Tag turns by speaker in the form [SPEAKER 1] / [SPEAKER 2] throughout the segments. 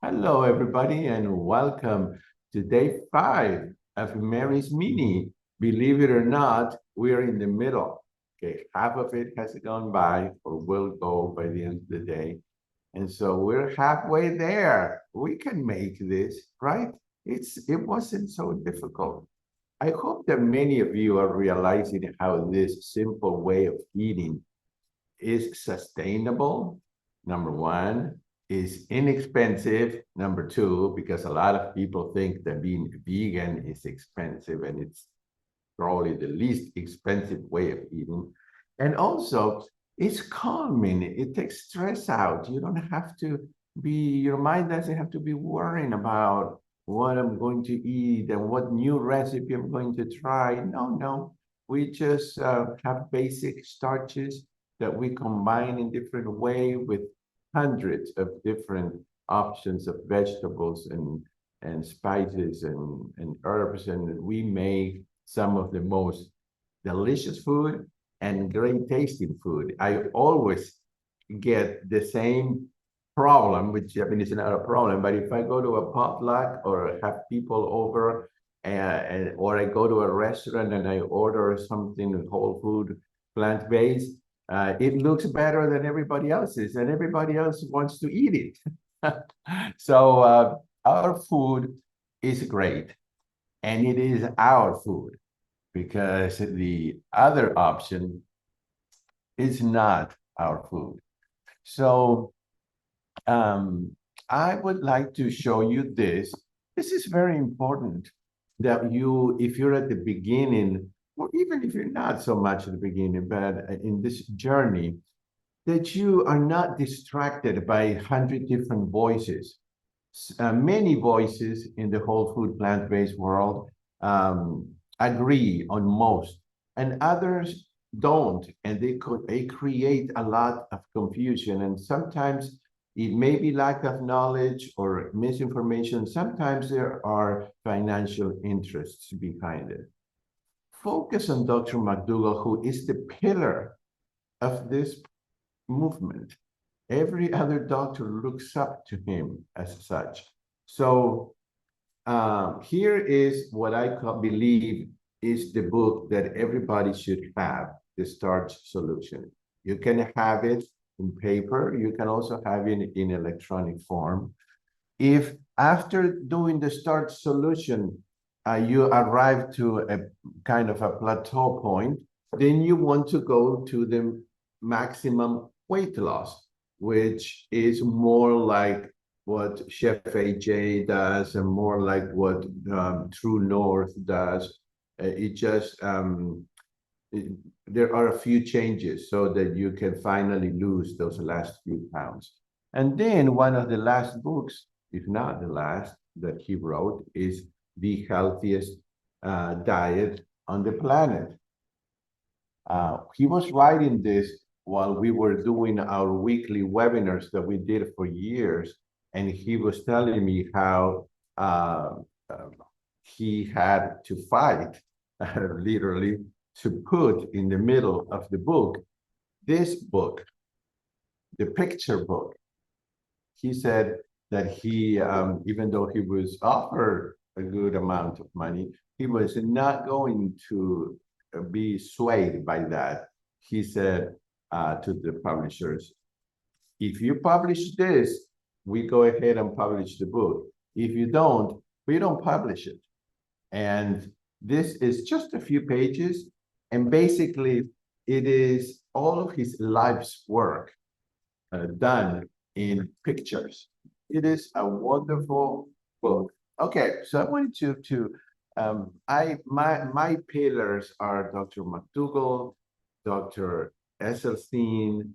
[SPEAKER 1] Hello, everybody, and welcome to day 5 of Mary's Mini. Believe it or not, we're in the middle. Okay, half of it has gone by or will go by the end of the day. And so we're halfway there. We can make this, right? It wasn't so difficult. I hope that many of you are realizing how this simple way of eating is sustainable, number one, is inexpensive, number two, because a lot of people think that being vegan is expensive and it's probably the least expensive way of eating. And also, it's calming. It takes stress out. You don't have to your mind doesn't have to be worrying about what I'm going to eat and what new recipe I'm going to try. No, no. We just have basic starches that we combine in different way with hundreds of different options of vegetables and spices and herbs, and we make some of the most delicious food and great tasting food. I always get the same problem, which I mean, it's not a problem, but if I go to a potluck or have people over or I go to a restaurant and I order something whole food, plant-based, it looks better than everybody else's and everybody else wants to eat it. So our food is great and it is our food because the other option is not our food. So I would like to show you this. This is very important that you, if you're at the beginning, or even if you're not so much at the beginning, but in this journey, that you are not distracted by 100 different voices. Many voices in the whole food plant-based world agree on most, and others don't, and they create a lot of confusion. And sometimes it may be lack of knowledge or misinformation. Sometimes there are financial interests behind it. Focus on Dr. McDougall, who is the pillar of this movement. Every other doctor looks up to him as such. So here is what I believe is the book that everybody should have, the Starch Solution. You can have it in paper. You can also have it in electronic form. If after doing the Starch Solution, you arrive to a kind of a plateau point, then you want to go to the maximum weight loss, which is more like what Chef AJ does and more like what True North does. It just there are a few changes so that you can finally lose those last few pounds. And then one of the last books, if not the last, that he wrote is The Healthiest Diet on the Planet. He was writing this while we were doing our weekly webinars that we did for years. And he was telling me how he had to fight, literally, to put in the middle of the book, this book, the picture book. He said that he, even though he was offered a good amount of money, he was not going to be swayed by that. He said to the publishers, if you publish this, we go ahead and publish the book. If you don't, we don't publish it. And this is just a few pages. And basically, it is all of his life's work done in pictures. It is a wonderful book. Okay, so I wanted my pillars are Dr. McDougall, Dr. Esselstyn,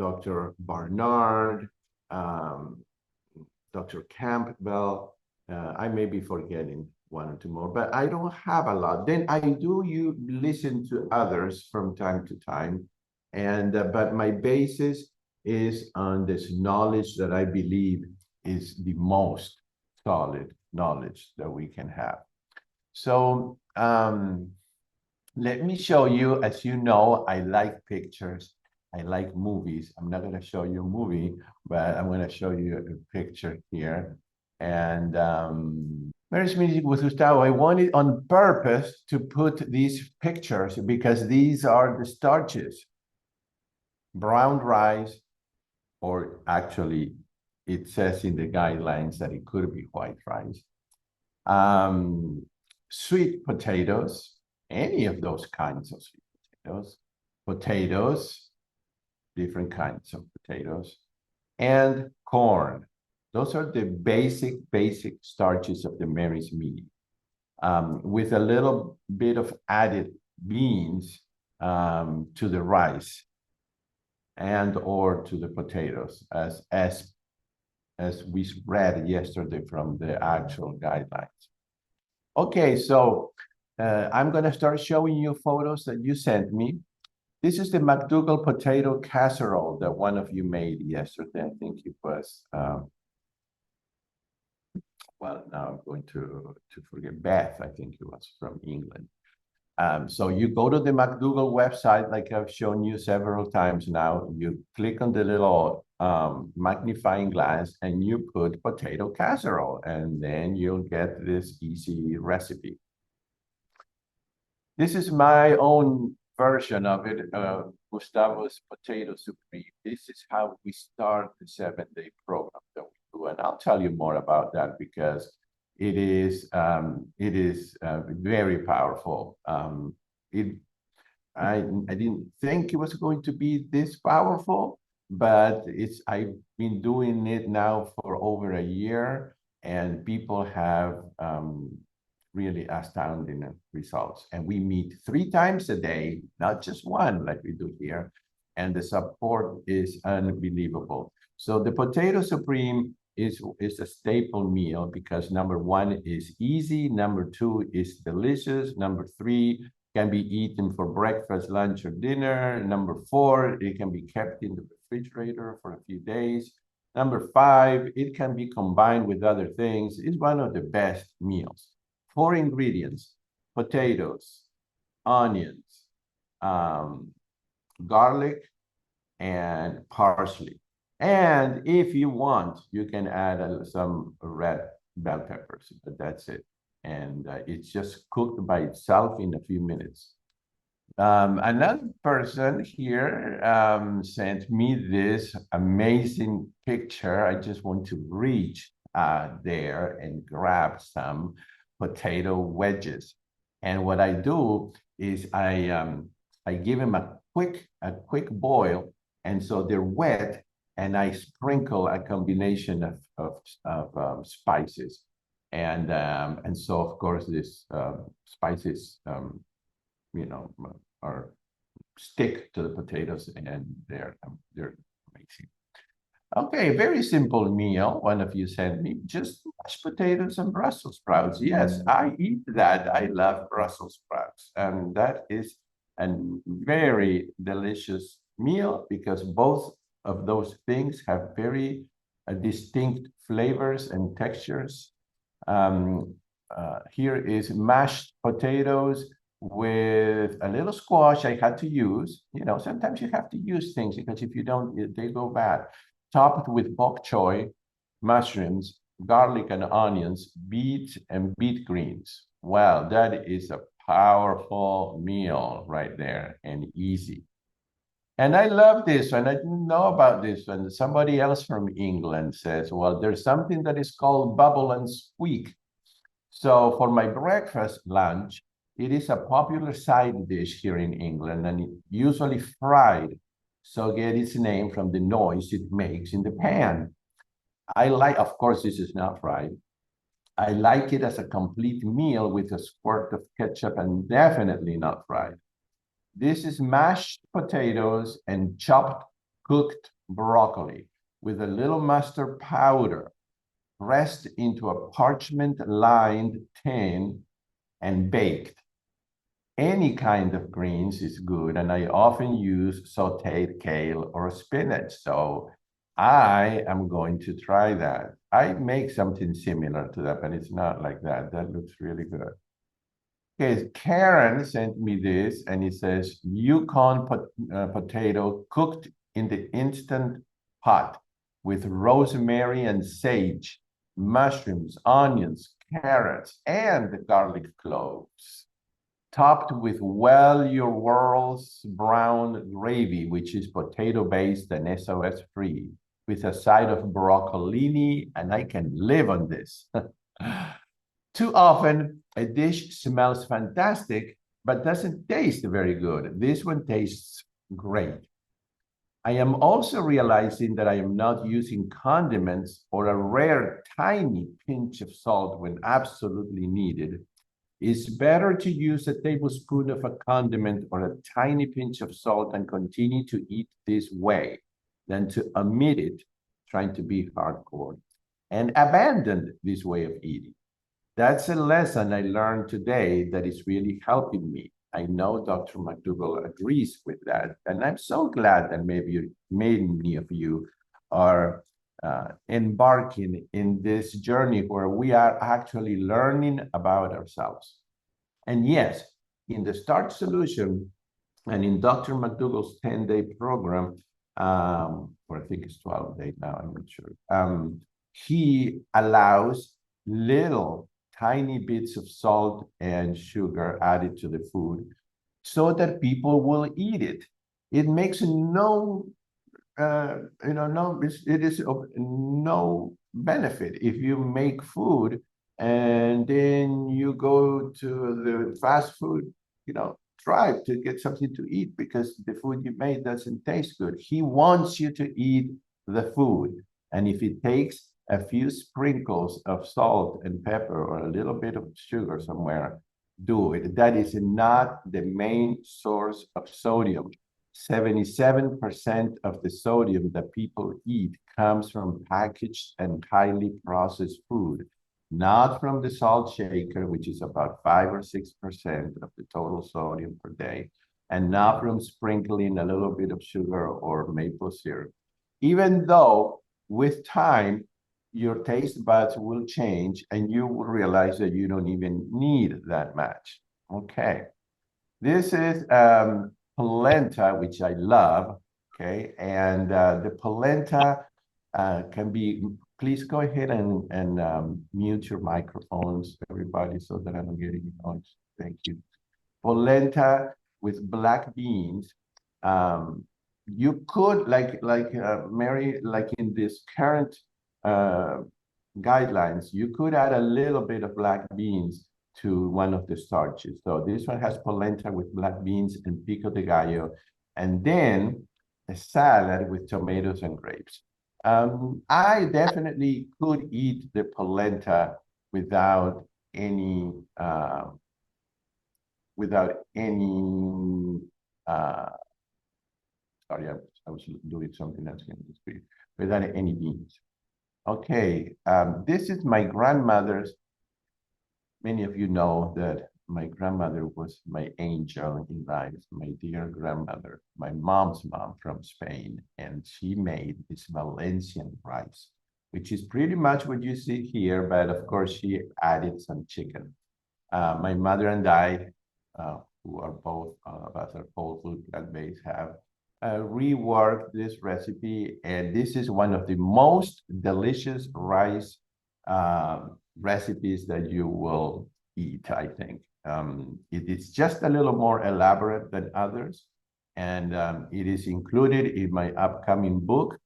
[SPEAKER 1] Dr. Barnard, Dr. Campbell. I may be forgetting one or two more, but I don't have a lot. Then I do you listen to others from time to time, and but my basis is on this knowledge that I believe is the most solid knowledge that we can have. So let me show you, as you know, I like pictures. I like movies. I'm not going to show you a movie, but I'm going to show you a picture here. And Mary's meeting with Gustavo, I wanted on purpose to put these pictures because these are the starches. Brown rice, or actually, it says in the guidelines that it could be white rice. Sweet potatoes, any of those kinds of sweet potatoes, different kinds of potatoes, and corn. Those are the basic starches of the Mary's meal, with a little bit of added beans to the rice and or to the potatoes, as we read yesterday from the actual guidelines. Okay, so I'm gonna start showing you photos that you sent me. This is the McDougall potato casserole that one of you made yesterday. I think it was, well, now I'm going to forget, Beth, I think it was from England. So you go to the McDougall website, like I've shown you several times now, you click on the little magnifying glass and you put potato casserole, and then you'll get this easy recipe. This is my own version of it, Gustavo's Potato Supreme. This is how we start the 7-day program that we do, and I'll tell you more about that because it is very powerful. I didn't think it was going to be this powerful, but I've been doing it now for over a year, and people have really astounding results. And we meet 3 times a day, not just one like we do here, and the support is unbelievable. So the Potato Supreme is a staple meal because number 1 is easy, number 2 is delicious, number 3 can be eaten for breakfast, lunch, or dinner, number 4 it can be kept in the refrigerator for a few days, number 5 it can be combined with other things. It's one of the best meals. 4 ingredients: potatoes, onions, garlic, and parsley. And if you want, you can add some red bell peppers, but that's it. And it's just cooked by itself in a few minutes. Another person here sent me this amazing picture. I just want to reach there and grab some potato wedges. And what I do is I give them a quick boil, and so they're wet, and I sprinkle a combination of spices, and so of course this spices are stick to the potatoes, and they're amazing. Okay, very simple meal. One of you sent me just mashed potatoes and Brussels sprouts. Yes, I eat that. I love Brussels sprouts, and that is a very delicious meal because both of those things have very distinct flavors and textures. Here is mashed potatoes with a little squash I had to use. Sometimes you have to use things because if you don't, they go bad. Topped with bok choy, mushrooms, garlic and onions, beets and beet greens. Well, that is a powerful meal right there, and easy. And I love this one. I didn't know about this one. Somebody else from England says, well, there's something that is called bubble and squeak. So for my breakfast lunch, it is a popular side dish here in England, and usually fried. So get its name from the noise it makes in the pan. Of course, this is not fried. I like it as a complete meal with a squirt of ketchup, and definitely not fried. This is mashed potatoes and chopped cooked broccoli with a little mustard powder pressed into a parchment-lined tin and baked. Any kind of greens is good, and I often use sauteed kale or spinach. So I am going to try that. I make something similar to that, but it's not like that. That looks really good. Okay, Karen sent me this, and it says Yukon potato cooked in the Instant Pot with rosemary and sage mushrooms, onions, carrots, and garlic cloves, topped with your world's brown gravy, which is potato-based and SOS-free, with a side of broccolini, and I can live on this. Too often, a dish smells fantastic, but doesn't taste very good. This one tastes great. I am also realizing that I am not using condiments or a rare tiny pinch of salt when absolutely needed. It's better to use a tablespoon of a condiment or a tiny pinch of salt and continue to eat this way than to omit it, trying to be hardcore, and abandon this way of eating. That's a lesson I learned today that is really helping me. I know Dr. McDougall agrees with that, and I'm so glad that many of you are embarking in this journey where we are actually learning about ourselves. And yes, in the Start Solution and in Dr. McDougall's 10-day program, or I think it's 12 days now, I'm not sure, he allows little tiny bits of salt and sugar added to the food so that people will eat it. It makes no it is of no benefit if you make food and then you go to the fast food, drive to get something to eat because the food you made doesn't taste good. He wants you to eat the food. And if it takes a few sprinkles of salt and pepper or a little bit of sugar somewhere, do it. That is not the main source of sodium. 77% of the sodium that people eat comes from packaged and highly processed food, not from the salt shaker, which is about 5 or 6% of the total sodium per day, and not from sprinkling a little bit of sugar or maple syrup. Even though with time, your taste buds will change and you will realize that you don't even need that much. Okay. This is polenta, which I love, okay? And the polenta can be, please go ahead and mute your microphones, everybody, so that I don't get any noise. Thank you. Polenta with black beans. You could, Mary, like in this current guidelines, you could add a little bit of black beans to one of the starches. So this one has polenta with black beans and pico de gallo, and then a salad with tomatoes and grapes. I definitely could eat the polenta without any sorry, I was doing something else in the screen, without any beans. Okay, this is my grandmother's. Many of you know that my grandmother was my angel in life, my dear grandmother, my mom's mom from Spain, and she made this Valencian rice, which is pretty much what you see here, but of course she added some chicken. My mother and I, who are both of us are whole food plant-based, have reworked this recipe, and this is one of the most delicious rice recipes that you will eat, I think. It is just a little more elaborate than others, and it is included in my upcoming book.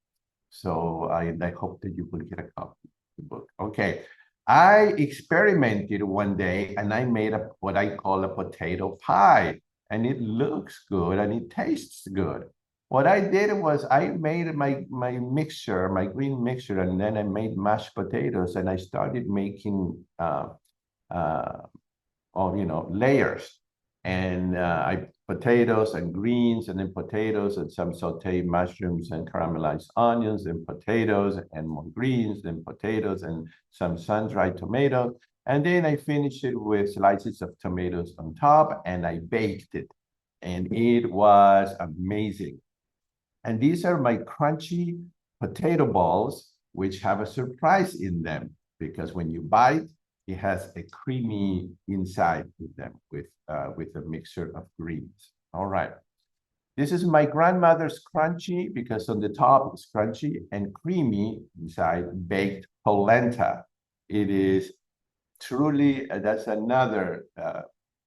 [SPEAKER 1] So I hope that you will get a copy of the book. Okay, I experimented one day and I made what I call a potato pie, and it looks good and it tastes good. What I did was I made my mixture, my green mixture, and then I made mashed potatoes, and I started making layers. And potatoes and greens, and then potatoes and some sauteed mushrooms and caramelized onions, and potatoes and more greens, then potatoes and some sun-dried tomatoes. And then I finished it with slices of tomatoes on top, and I baked it. And it was amazing. And these are my crunchy potato balls, which have a surprise in them, because when you bite, it has a creamy inside with them, with a mixture of greens. All right. This is my grandmother's crunchy, because on the top it's crunchy and creamy inside baked polenta. It is truly, that's another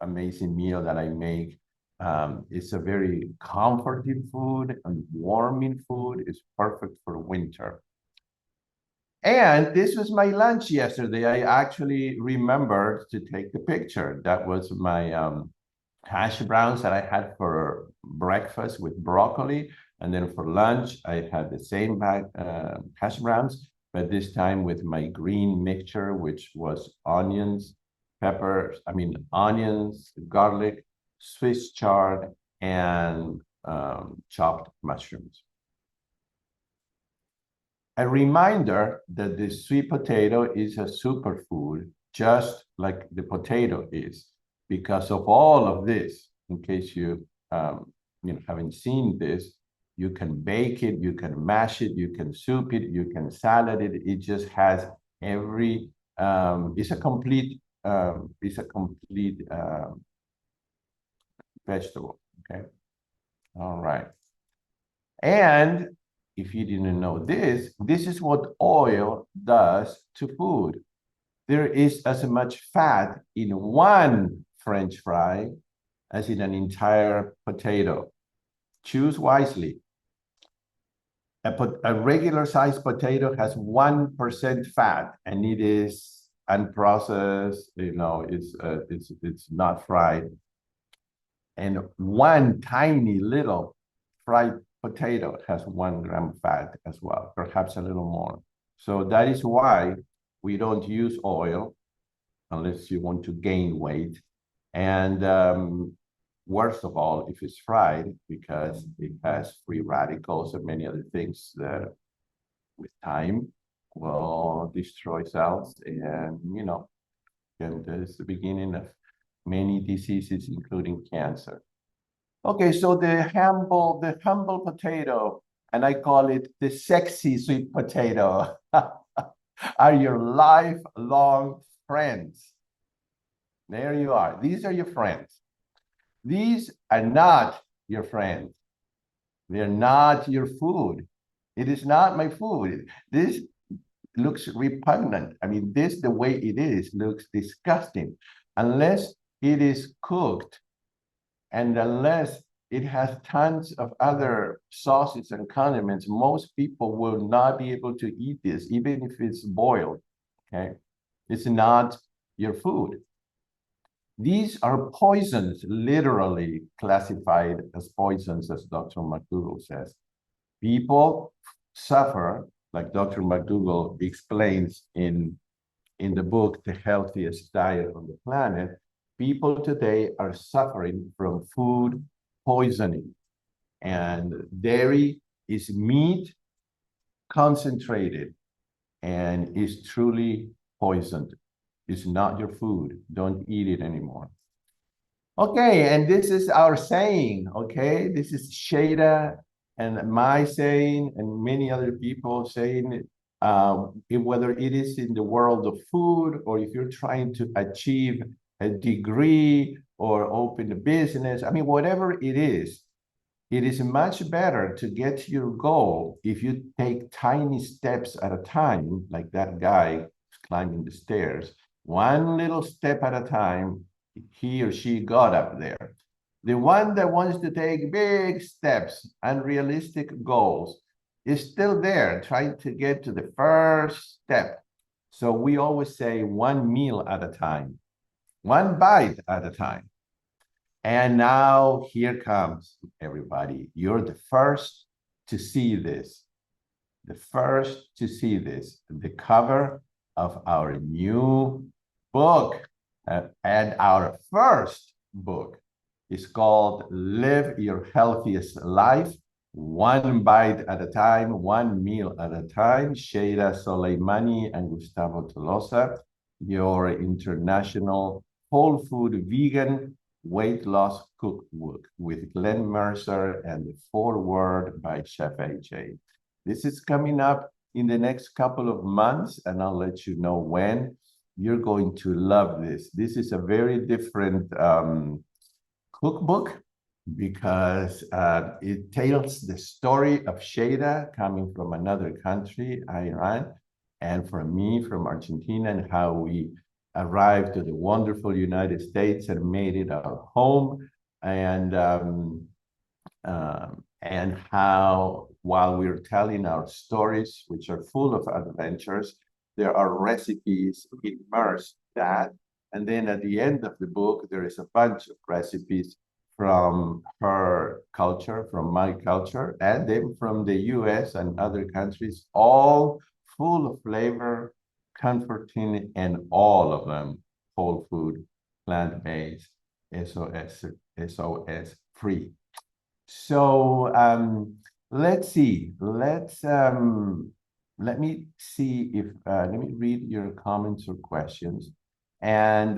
[SPEAKER 1] amazing meal that I make. It's a very comforting food and warming food. It's perfect for winter. And this was my lunch yesterday. I actually remembered to take the picture. That was my hash browns that I had for breakfast with broccoli. And then for lunch, I had the same hash browns, but this time with my green mixture, which was onions, garlic, Swiss chard, and chopped mushrooms. A reminder that the sweet potato is a superfood, just like the potato is, because of all of this. In case you haven't seen this, you can bake it, you can mash it, you can soup it, you can salad it. It just has every. It's a complete. Vegetable. Okay. All right. And if you didn't know this, this is what oil does to food. There is as much fat in one French fry as in an entire potato. Choose wisely. A regular sized potato has 1% fat, and it is unprocessed. It's not fried. And one tiny little fried potato has 1 gram fat as well, perhaps a little more. So that is why we don't use oil unless you want to gain weight. And worst of all, if it's fried, because it has free radicals and many other things that with time will destroy cells. And it's the beginning of many diseases, including cancer. Okay, so the humble potato, and I call it the sexy sweet potato, are your lifelong friends. There you are. These are your friends. These are not your friends. They're not your food. It is not my food. This looks repugnant. I mean, the way it is, looks disgusting. Unless it is cooked and unless it has tons of other sauces and condiments, most people will not be able to eat this, even if it's boiled, okay? It's not your food. These are poisons, literally classified as poisons, as Dr. McDougall says. People suffer, like Dr. McDougall explains in the book, The Healthiest Diet on the Planet. People today are suffering from food poisoning. And dairy is meat concentrated and is truly poisoned. It's not your food. Don't eat it anymore. Okay, and this is our saying, okay? This is Shada and my saying and many other people saying, whether it is in the world of food or if you're trying to achieve a degree or open a business, I mean, whatever it is much better to get to your goal if you take tiny steps at a time, like that guy climbing the stairs, one little step at a time, he or she got up there. The one that wants to take big steps, unrealistic goals, is still there, trying to get to the first step. So we always say one meal at a time, one bite at a time. And now here comes everybody. You're the first to see this. The first to see this. The cover of our new book and our first book is called Live Your Healthiest Life, One Bite at a Time, One Meal at a Time. Sheila Soleimani and Gustavo Tolosa, your international whole food vegan weight loss cookbook with Glenn Mercer and the foreword by Chef AJ. This is coming up in the next couple of months, and I'll let you know when. You're going to love this. This is a very different cookbook because it tells the story of Shada coming from another country, Iran, and from me from Argentina, and how we arrived to the wonderful United States and made it our home. And how, while we're telling our stories, which are full of adventures, there are recipes immersed that. And then at the end of the book, there is a bunch of recipes from her culture, from my culture, and then from the US and other countries, all full of flavor, comforting, and all of them whole food, plant-based, SOS free. So let's see. Let me see if let me read your comments or questions, and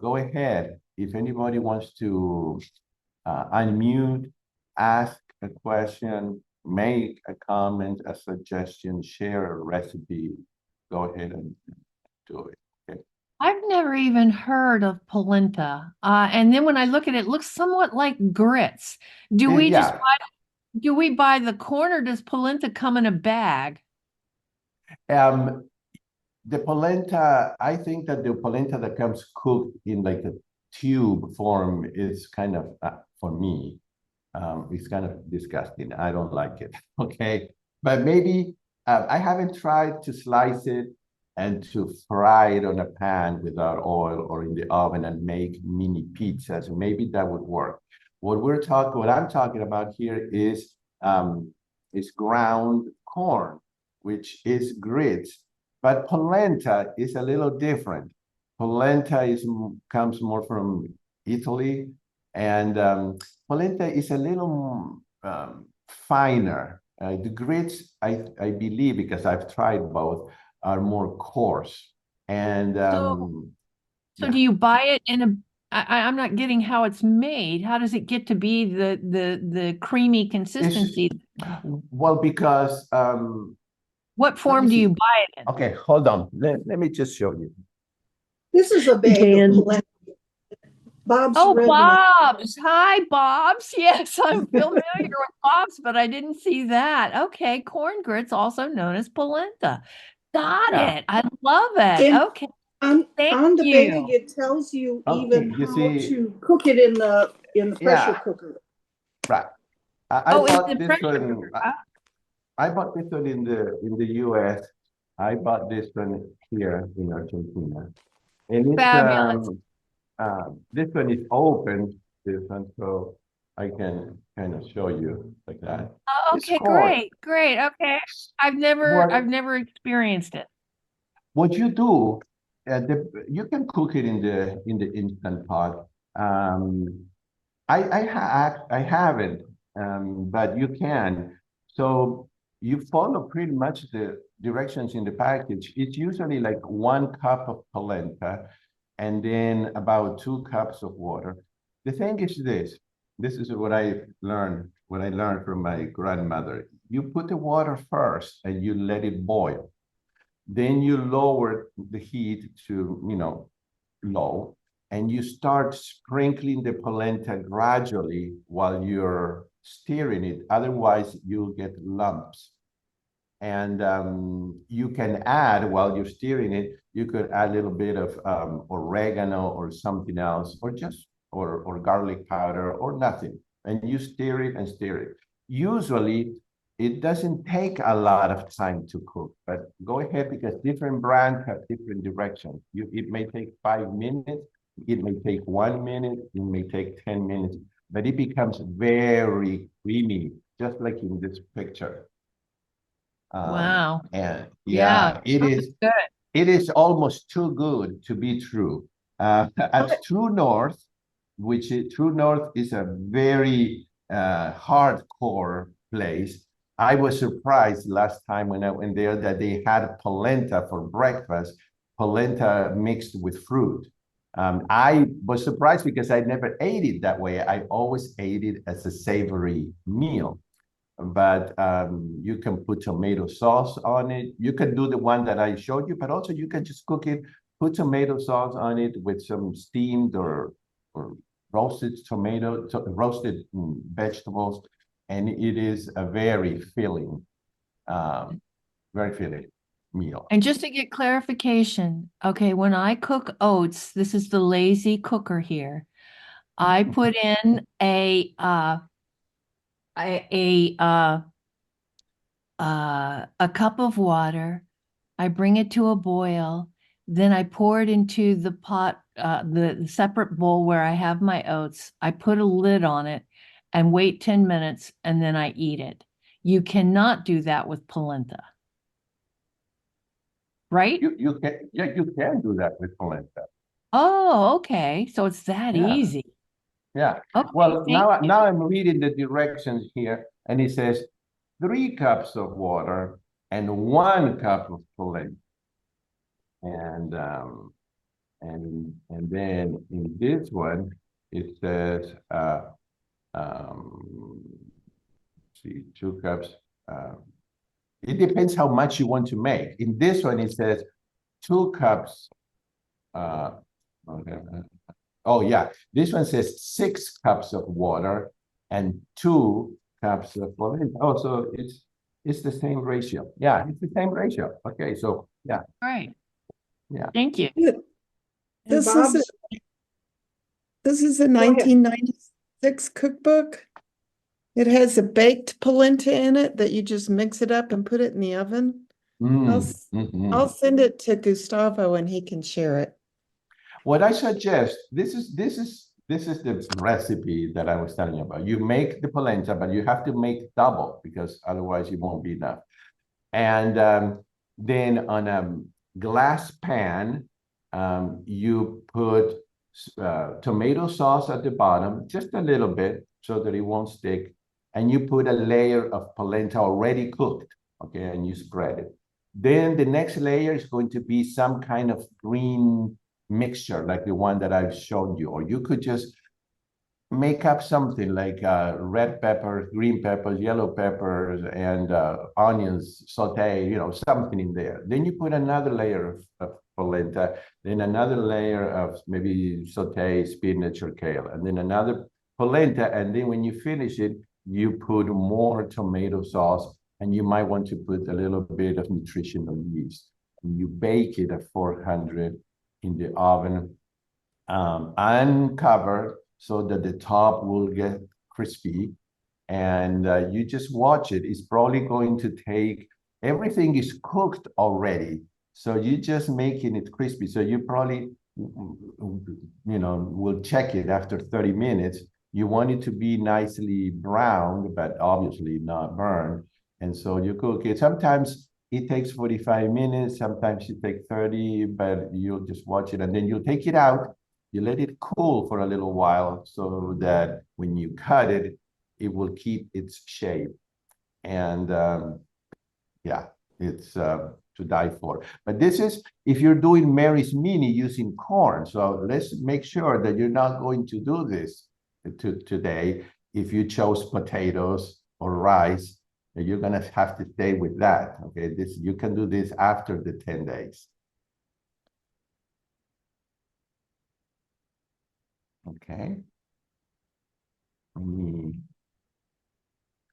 [SPEAKER 1] go ahead. If anybody wants to unmute, ask a question, make a comment, a suggestion, share a recipe, go ahead and do it. Okay.
[SPEAKER 2] I've never even heard of polenta. And then when I look at it, it looks somewhat like grits. Do we just
[SPEAKER 1] Yeah.
[SPEAKER 2] do we buy the corn, or does polenta come in a bag?
[SPEAKER 1] The polenta, I think that the polenta that comes cooked in like a tube form is kind of, for me, it's kind of disgusting. I don't like it. Okay. But maybe I haven't tried to slice it and to fry it on a pan without oil or in the oven and make mini pizzas. Maybe that would work. What I'm talking about here is ground corn, which is grits. But polenta is a little different. Polenta comes more from Italy, and polenta is a little finer. The grits, I believe, because I've tried both, are more coarse. And
[SPEAKER 2] So
[SPEAKER 1] yeah,
[SPEAKER 2] do you buy it in a I'm not getting how it's made. How does it get to be the creamy
[SPEAKER 1] it's
[SPEAKER 2] consistency?
[SPEAKER 1] well because
[SPEAKER 2] What
[SPEAKER 1] let me
[SPEAKER 2] form do you
[SPEAKER 1] see.
[SPEAKER 2] buy it in?
[SPEAKER 1] Okay, hold on. Let me just show you.
[SPEAKER 3] This is a bag of polenta. Bob's
[SPEAKER 2] Oh,
[SPEAKER 3] red one.
[SPEAKER 2] Bob's. Hi, Bob's. Yes, I'm familiar with Bob's, but I didn't see that. Okay, corn grits, also known as polenta. Got
[SPEAKER 1] Yeah.
[SPEAKER 2] it. I love it.
[SPEAKER 3] And
[SPEAKER 2] Okay, thank
[SPEAKER 3] on the bag,
[SPEAKER 2] you.
[SPEAKER 3] it tells you even
[SPEAKER 1] Okay, you
[SPEAKER 3] how
[SPEAKER 1] see,
[SPEAKER 3] to cook it in the pressure
[SPEAKER 1] yeah,
[SPEAKER 3] cooker.
[SPEAKER 1] right. I
[SPEAKER 2] Oh, it's
[SPEAKER 1] bought
[SPEAKER 2] the
[SPEAKER 1] this
[SPEAKER 2] pressure
[SPEAKER 1] one.
[SPEAKER 2] cooker. Oh,
[SPEAKER 1] I bought this one in the US. I bought this one here in Argentina, and it's
[SPEAKER 2] fabulous.
[SPEAKER 1] this one is open. This one, so I can kind of show you like that.
[SPEAKER 2] Oh,
[SPEAKER 1] It's
[SPEAKER 2] okay,
[SPEAKER 1] corn.
[SPEAKER 2] great, great. Okay. I've
[SPEAKER 1] What
[SPEAKER 2] never experienced it.
[SPEAKER 1] what you do, you can cook it in the instant pot. Um, I haven't, but you can. So you follow pretty much the directions in the package. It's usually like 1 cup of polenta and then about 2 cups of water. The thing is this. This is what I learned from my grandmother. You put the water first and you let it boil. Then you lower the heat to, low, and you start sprinkling the polenta gradually while you're stirring it. Otherwise, you'll get lumps. And you can add, while you're stirring it, you could add a little bit of oregano or something else, or just or garlic powder or nothing. And you stir it and stir it. Usually, it doesn't take a lot of time to cook, but go ahead because different brands have different directions. It may take 5 minutes, it may take 1 minute, it may take 10 minutes, but it becomes very creamy, just like in this picture.
[SPEAKER 2] Wow.
[SPEAKER 1] And
[SPEAKER 2] Yeah,
[SPEAKER 1] yeah,
[SPEAKER 2] sounds good.
[SPEAKER 1] it is almost too good to be true. At True North, True North is a very hardcore place. I was surprised last time when I went there that they had polenta for breakfast, polenta mixed with fruit. I was surprised because I never ate it that way. I always ate it as a savory meal, but you can put tomato sauce on it. You can do the one that I showed you, but also you can just cook it, put tomato sauce on it with some steamed or roasted roasted vegetables, and it is a very filling, very filling. meal.
[SPEAKER 2] And just to get clarification, okay, when I cook oats, this is the lazy cooker here. I put in a cup of water. I bring it to a boil. Then I pour it into the pot, the separate bowl where I have my oats. I put a lid on it and wait 10 minutes, and then I eat it. You cannot do that with polenta, right?
[SPEAKER 1] You can, yeah, you can do that with polenta.
[SPEAKER 2] Oh, okay. So it's that
[SPEAKER 1] Yeah.
[SPEAKER 2] easy.
[SPEAKER 1] Yeah.
[SPEAKER 2] Okay,
[SPEAKER 1] Well,
[SPEAKER 2] thank you.
[SPEAKER 1] now I'm reading the directions here, and it says 3 cups of water and 1 cup of polenta. And and then in this one, it says see, 2 cups. It depends how much you want to make. In this one, it says 2 cups. Okay. Oh yeah, this one says 6 cups of water and 2 cups of polenta. Oh, so it's the same ratio. Yeah, it's the same ratio. Okay, so yeah,
[SPEAKER 2] Right.
[SPEAKER 1] yeah.
[SPEAKER 2] Thank you.
[SPEAKER 3] And
[SPEAKER 4] This is
[SPEAKER 3] Bob's,
[SPEAKER 4] this is a
[SPEAKER 3] ahead.
[SPEAKER 4] 1996 cookbook. It has a baked polenta in it that you just mix it up and put it in the oven. I'll
[SPEAKER 1] Mhm.
[SPEAKER 4] send it to Gustavo and he can share it.
[SPEAKER 1] What I suggest, this is the recipe that I was telling you about. You make the polenta, but you have to make double because otherwise it won't be enough. And then on a glass pan, you put tomato sauce at the bottom, just a little bit so that it won't stick. And you put a layer of polenta already cooked, okay, and you spread it. Then the next layer is going to be some kind of green mixture like the one that I've shown you, or you could just make up something like red peppers, green peppers, yellow peppers, and onions, saute, you know, something in there. Then you put another layer of polenta, then another layer of maybe saute spinach or kale, and then another polenta. And then when you finish it, you put more tomato sauce, and you might want to put a little bit of nutritional yeast. And you bake it at 400 in the oven, uncovered so that the top will get crispy. And you just watch it. It's probably going to take, everything is cooked already. So you just making it crispy. So you probably, will check it after 30 minutes. You want it to be nicely browned, but obviously not burned. And so you cook it. Sometimes it takes 45 minutes, sometimes it takes 30, but you'll just watch it and then you'll take it out. You let it cool for a little while so that when you cut it, it will keep its shape. And yeah, it's to die for. But this is, if you're doing Mary's Mini using corn. So let's make sure that you're not going to do this today. If you chose potatoes or rice, you're gonna have to stay with that. Okay, you can do this after the 10 days. Okay.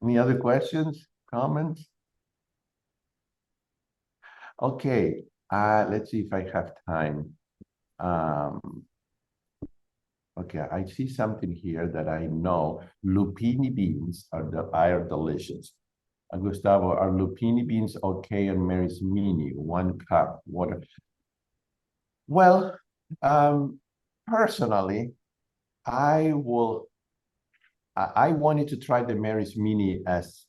[SPEAKER 1] Any other questions, comments? Okay, let's see if I have time. Okay, I see something here that I know. Lupini beans are delicious. Gustavo, are lupini beans okay on Mary's Mini? 1 cup water. Well, personally, I wanted to try the Mary's Mini as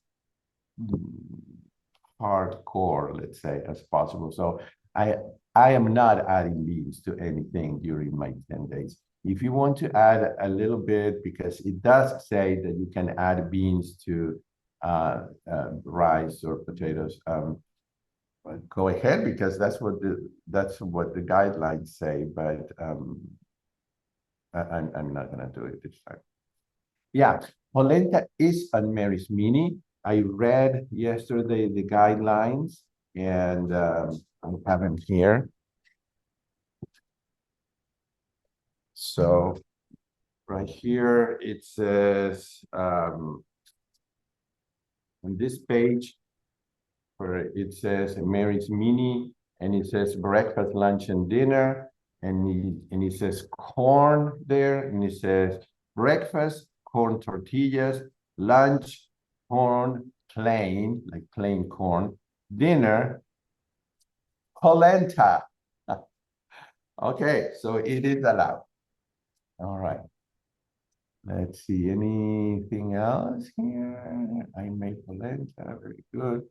[SPEAKER 1] hardcore, let's say, as possible. So I am not adding beans to anything during my 10 days. If you want to add a little bit, because it does say that you can add beans to rice or potatoes, go ahead, because that's what the guidelines say. But I'm not gonna do it this time. Yeah, polenta is on Mary's Mini. I read yesterday the guidelines, and I have them here. So right here it says on this page, where it says Mary's Mini, and it says breakfast, lunch, and dinner, and it says corn there, and it says breakfast, corn tortillas, lunch, corn plain, like plain corn, dinner, polenta. Okay, so it is allowed. All right. Let's see, anything else here? I made polenta, very good.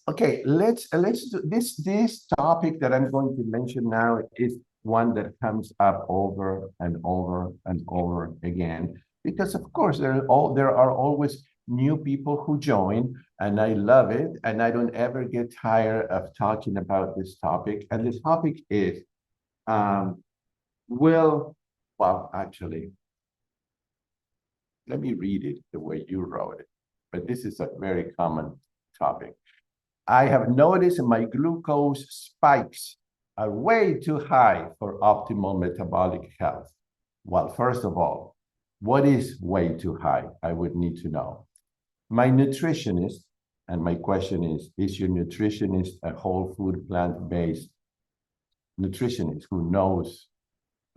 [SPEAKER 1] Okay, let's do this topic that I'm going to mention now is one that comes up over and over and over again, because of course there are always new people who join, and I love it, and I don't ever get tired of talking about this topic. And this topic is actually, let me read it the way you wrote it, but this is a very common topic. I have noticed my glucose spikes are way too high for optimal metabolic health. Well, first of all, what is way too high? I would need to know. My nutritionist, and my question is your nutritionist a whole food plant-based nutritionist who knows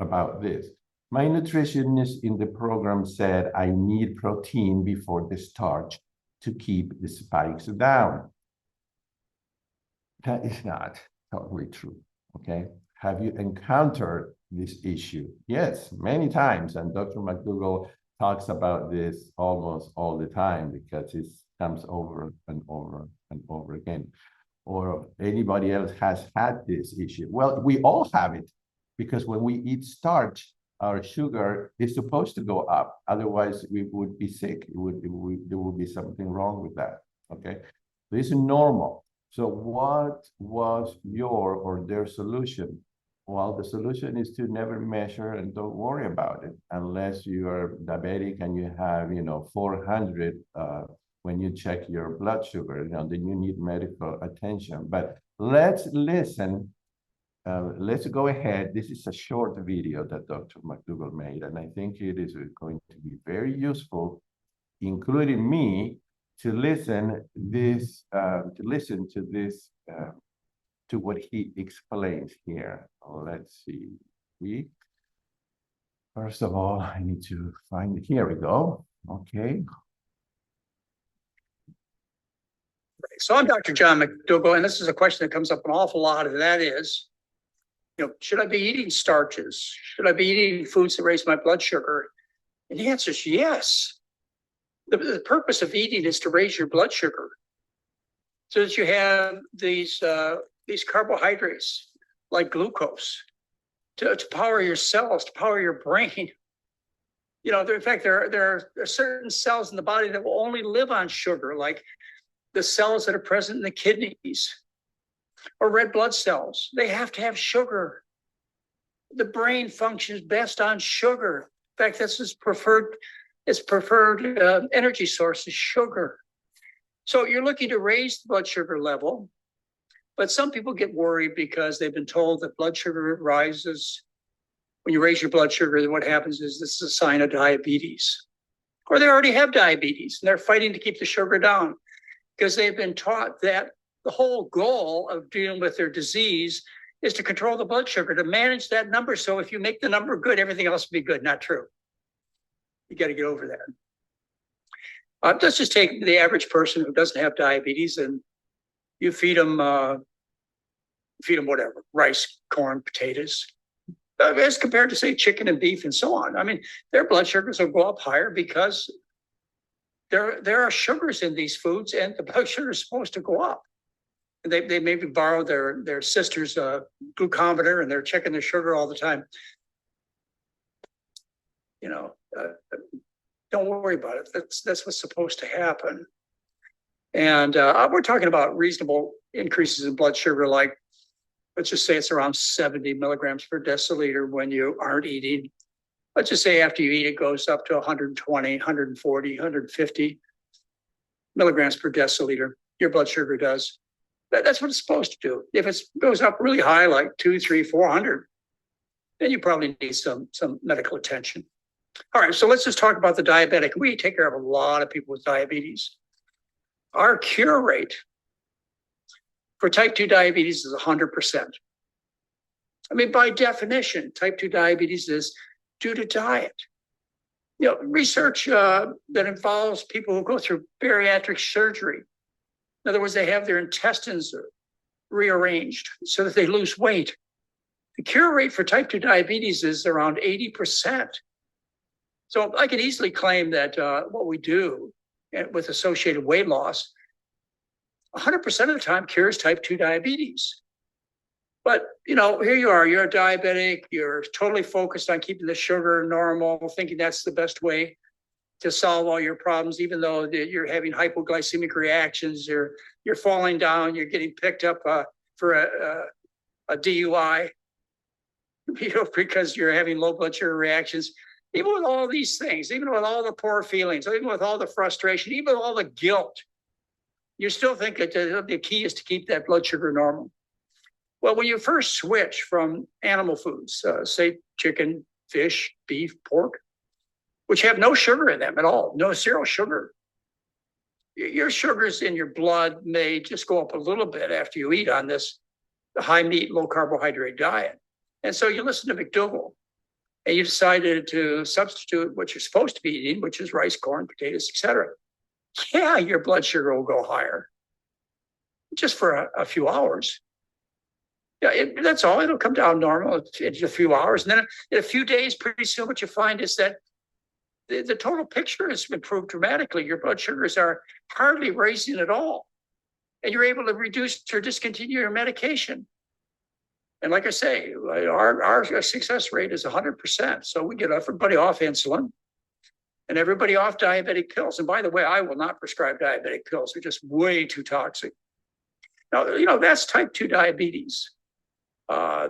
[SPEAKER 1] about this? My nutritionist in the program said I need protein before the starch to keep the spikes down. That is not totally true, okay? Have you encountered this issue? Yes, many times, and Dr. McDougall talks about this almost all the time because it comes over and over and over again. Or anybody else has had this issue? Well, we all have it, because when we eat starch, our sugar is supposed to go up. Otherwise, we would be sick. There would be something wrong with that, okay? This is normal. So what was your or their solution? Well, the solution is to never measure and don't worry about it unless you are diabetic and you have, 400 when you check your blood sugar, then you need medical attention. But let's listen. Let's go ahead. This is a short video that Dr. McDougall made, and I think it is going to be very useful, including me, to listen to this, to what he explains here. Let's see. First of all, I need to find it. Here we go. Okay.
[SPEAKER 5] So I'm Dr. John McDougall, and this is a question that comes up an awful lot, and that is, should I be eating starches? Should I be eating foods that raise my blood sugar? And the answer is yes. The purpose of eating is to raise your blood sugar so that you have these carbohydrates like glucose to power your cells, to power your brain. In fact, there are certain cells in the body that will only live on sugar, like the cells that are present in the kidneys or red blood cells. They have to have sugar. The brain functions best on sugar. In fact, that's its preferred energy source is sugar. So you're looking to raise the blood sugar level, but some people get worried because they've been told that blood sugar rises. When you raise your blood sugar, then what happens is this is a sign of diabetes. Or they already have diabetes and they're fighting to keep the sugar down because they've been taught that the whole goal of dealing with their disease is to control the blood sugar, to manage that number. So if you make the number good, everything else will be good. Not true. You got to get over that. Let's just take the average person who doesn't have diabetes, and you feed them whatever, rice, corn, potatoes, as compared to, say, chicken and beef and so on. I mean, their blood sugars will go up higher because there are sugars in these foods, and the blood sugar is supposed to go up. And they maybe borrow their sister's glucometer, and they're checking their sugar all the time. Don't worry about it. That's what's supposed to happen. And we're talking about reasonable increases in blood sugar, like, let's just say it's around 70 milligrams per deciliter when you aren't eating. Let's just say after you eat, it goes up to 120, 140, 150 milligrams per deciliter. Your blood sugar does. That's what it's supposed to do. If it goes up really high, like 200, 300, 400, then you probably need some medical attention. All right, so let's just talk about the diabetic. We take care of a lot of people with diabetes. Our cure rate for type 2 diabetes is 100%. I mean, by definition, type 2 diabetes is due to diet. You know, research that involves people who go through bariatric surgery. In other words, they have their intestines rearranged so that they lose weight. The cure rate for type 2 diabetes is around 80%. So I could easily claim that what we do with associated weight loss, 100% of the time cures type 2 diabetes. But, you know, here you are, you're a diabetic, you're totally focused on keeping the sugar normal, thinking that's the best way to solve all your problems, even though you're having hypoglycemic reactions, you're falling down, you're getting picked up for a DUI, you know, because you're having low blood sugar reactions. Even with all these things, even with all the poor feelings, even with all the frustration, even with all the guilt, you still think that the key is to keep that blood sugar normal. Well, when you first switch from animal foods, say chicken, fish, beef, pork, which have no sugar in them at all, no zero sugar, your sugars in your blood may just go up a little bit after you eat on this high meat, low carbohydrate diet. And so you listen to McDougall and you decided to substitute what you're supposed to be eating, which is rice, corn, potatoes, etc. Yeah, your blood sugar will go higher just for a few hours. Yeah, that's all. It'll come down normal in a few hours. And then in a few days, pretty soon what you find is that the total picture has improved dramatically. Your blood sugars are hardly raising at all. And you're able to reduce or discontinue your medication. And like I say, our success rate is 100%. So we get everybody off insulin and everybody off diabetic pills. And by the way, I will not prescribe diabetic pills. They're just way too toxic. Now, you know, that's type 2 diabetes.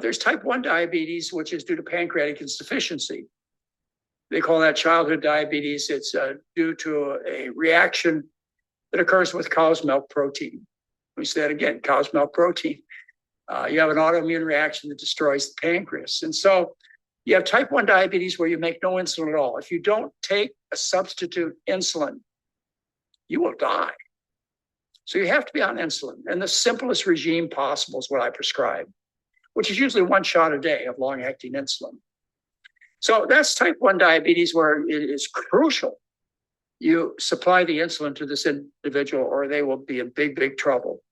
[SPEAKER 5] There's type 1 diabetes, which is due to pancreatic insufficiency. They call that childhood diabetes. It's due to a reaction that occurs with cow's milk protein. Let me say that again, cow's milk protein. You have an autoimmune reaction that destroys the pancreas. And so you have type 1 diabetes where you make no insulin at all. If you don't take a substitute insulin, you will die. So you have to be on insulin. And the simplest regime possible is what I prescribe, which is usually 1 shot a day of long-acting insulin. So that's type 1 diabetes where it is crucial you supply the insulin to this individual or they will be in big, big trouble.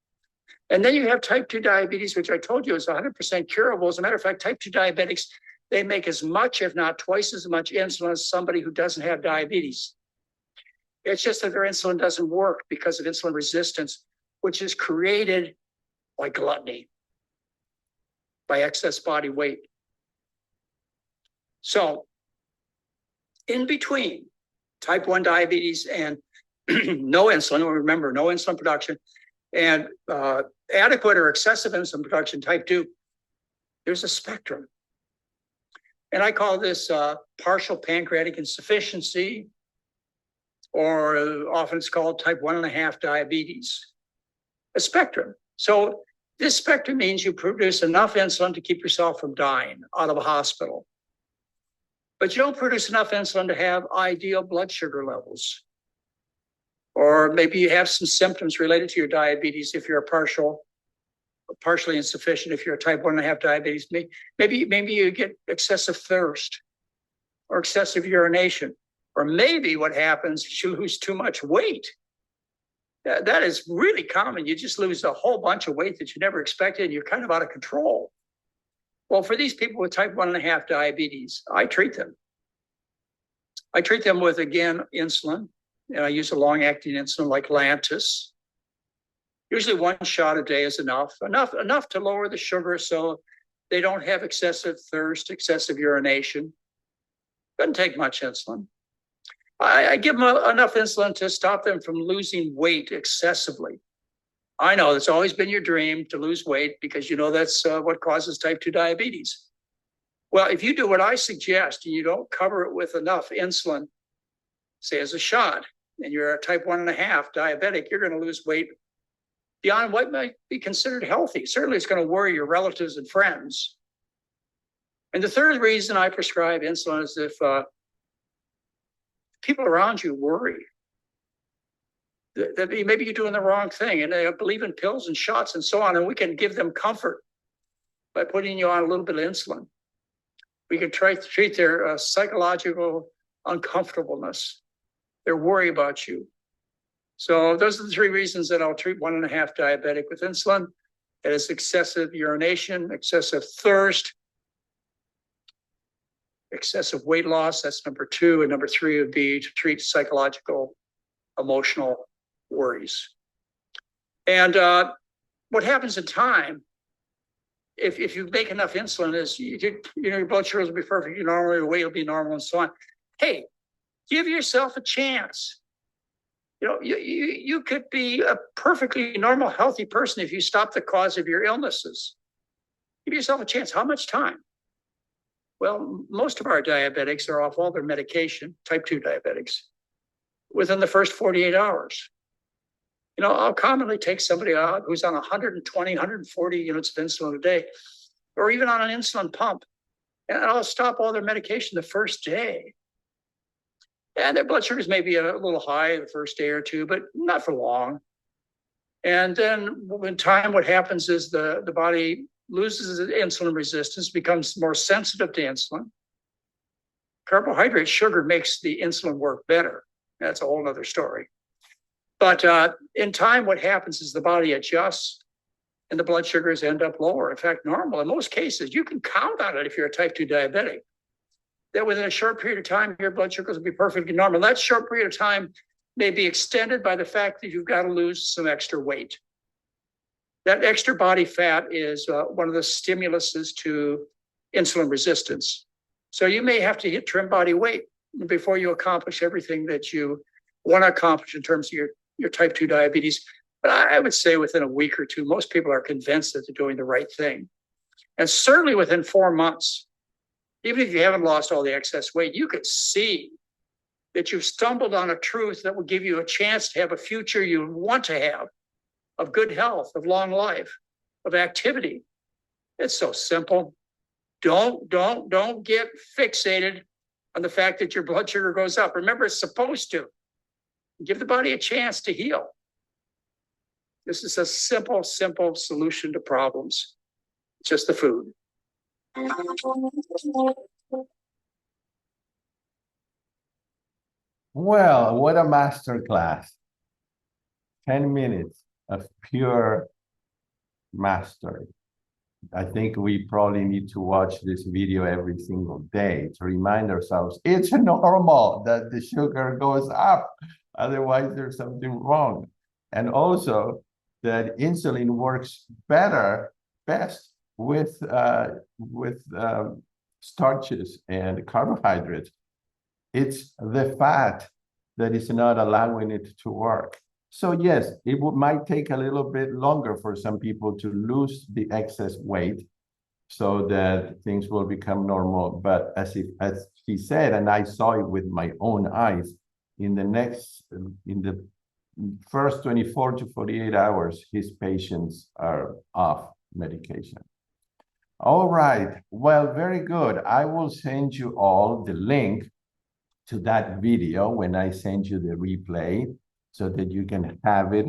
[SPEAKER 5] And then you have type 2 diabetes, which I told you is 100% curable. As a matter of fact, type 2 diabetics, they make as much, if not twice as much insulin as somebody who doesn't have diabetes. It's just that their insulin doesn't work because of insulin resistance, which is created by gluttony, by excess body weight. So in between type 1 diabetes and no insulin, remember, no insulin production, and adequate or excessive insulin production, type 2, there's a spectrum. And I call this partial pancreatic insufficiency, or often it's called type 1.5 diabetes, a spectrum. So this spectrum means you produce enough insulin to keep yourself from dying out of a hospital. But you don't produce enough insulin to have ideal blood sugar levels. Or maybe you have some symptoms related to your diabetes if you're partially insufficient, if you're a type 1.5 diabetes. Maybe you get excessive thirst or excessive urination. Or maybe what happens is you lose too much weight. That is really common. You just lose a whole bunch of weight that you never expected and you're kind of out of control. Well, for these people with type 1.5 diabetes, I treat them. I treat them with, again, insulin. And I use a long-acting insulin like Lantus. Usually 1 shot a day is enough to lower the sugar so they don't have excessive thirst, excessive urination. Doesn't take much insulin. I give them enough insulin to stop them from losing weight excessively. I know it's always been your dream to lose weight because you know that's what causes type 2 diabetes. Well, if you do what I suggest and you don't cover it with enough insulin, say as a shot, and you're a type 1.5 diabetic, you're going to lose weight beyond what might be considered healthy. Certainly it's going to worry your relatives and friends. And the third reason I prescribe insulin is if people around you worry. that maybe you're doing the wrong thing, and they believe in pills and shots and so on, and we can give them comfort by putting you on a little bit of insulin. We can try to treat their psychological uncomfortableness, their worry about you. So those are the three reasons that I'll treat 1.5 diabetic with insulin. It is excessive urination, excessive thirst, excessive weight loss. That's number 2. And number 3 would be to treat psychological, emotional worries. And what happens in time, if you make enough insulin, is your blood sugars will be perfectly normal, your weight will be normal, and so on. Hey, give yourself a chance. You could be a perfectly normal, healthy person if you stop the cause of your illnesses. Give yourself a chance. How much time? Well, most of our diabetics are off all their medication, type 2 diabetics, within the first 48 hours. I'll commonly take somebody out who's on 120, 140 units of insulin a day, or even on an insulin pump, and I'll stop all their medication the first day. And their blood sugars may be a little high the first day or two, but not for long. And then in time, what happens is the body loses insulin resistance, becomes more sensitive to insulin. Carbohydrate sugar makes the insulin work better. That's a whole other story. But in time, what happens is the body adjusts and the blood sugars end up lower. In fact, normal. In most cases, you can count on it if you're a type 2 diabetic, that within a short period of time, your blood sugars will be perfectly normal. That short period of time may be extended by the fact that you've got to lose some extra weight. That extra body fat is one of the stimuluses to insulin resistance. So you may have to hit trim body weight before you accomplish everything that you want to accomplish in terms of your type 2 diabetes. But I would say within a week or two, most people are convinced that they're doing the right thing. And certainly within 4 months, even if you haven't lost all the excess weight, you could see that you've stumbled on a truth that will give you a chance to have a future you want to have, of good health, of long life, of activity. It's so simple. Don't get fixated on the fact that your blood sugar goes up. Remember, it's supposed to. Give the body a chance to heal. This is a simple solution to problems. Just the food.
[SPEAKER 1] Well, what a masterclass. 10 minutes of pure mastery. I think we probably need to watch this video every single day to remind ourselves it's normal that the sugar goes up. Otherwise, there's something wrong. And also that insulin works best with starches and carbohydrates. It's the fat that is not allowing it to work. So yes, it might take a little bit longer for some people to lose the excess weight so that things will become normal. But as he said, and I saw it with my own eyes, in the first 24 to 48 hours, his patients are off medication. All right, well, very good. I will send you all the link to that video when I send you the replay so that you can have it,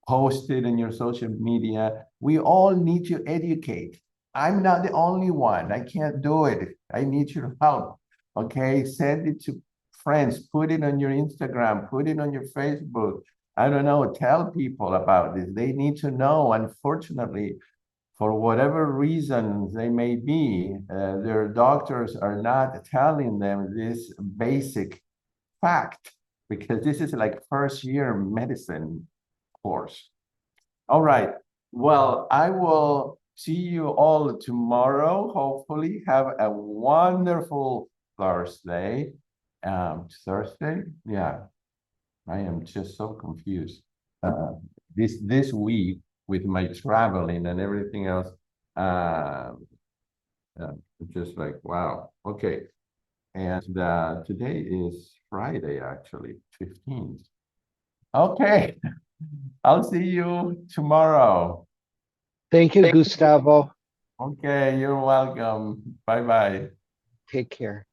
[SPEAKER 1] post it in your social media. We all need to educate. I'm not the only one. I can't do it. I need your help, okay? Send it to friends, put it on your Instagram, put it on your Facebook. I don't know, tell people about this. They need to know. Unfortunately, for whatever reasons they may be, their doctors are not telling them this basic fact, because this is like first year medicine course. All right, well, I will see you all tomorrow. Hopefully have a wonderful Thursday. Thursday? Yeah, I am just so confused. This week with my traveling and everything else, just like, wow, okay. And today is Friday, actually, 15th. Okay, I'll see you tomorrow.
[SPEAKER 6] Thank you, Gustavo.
[SPEAKER 1] Okay, you're welcome. Bye-bye.
[SPEAKER 6] Take care.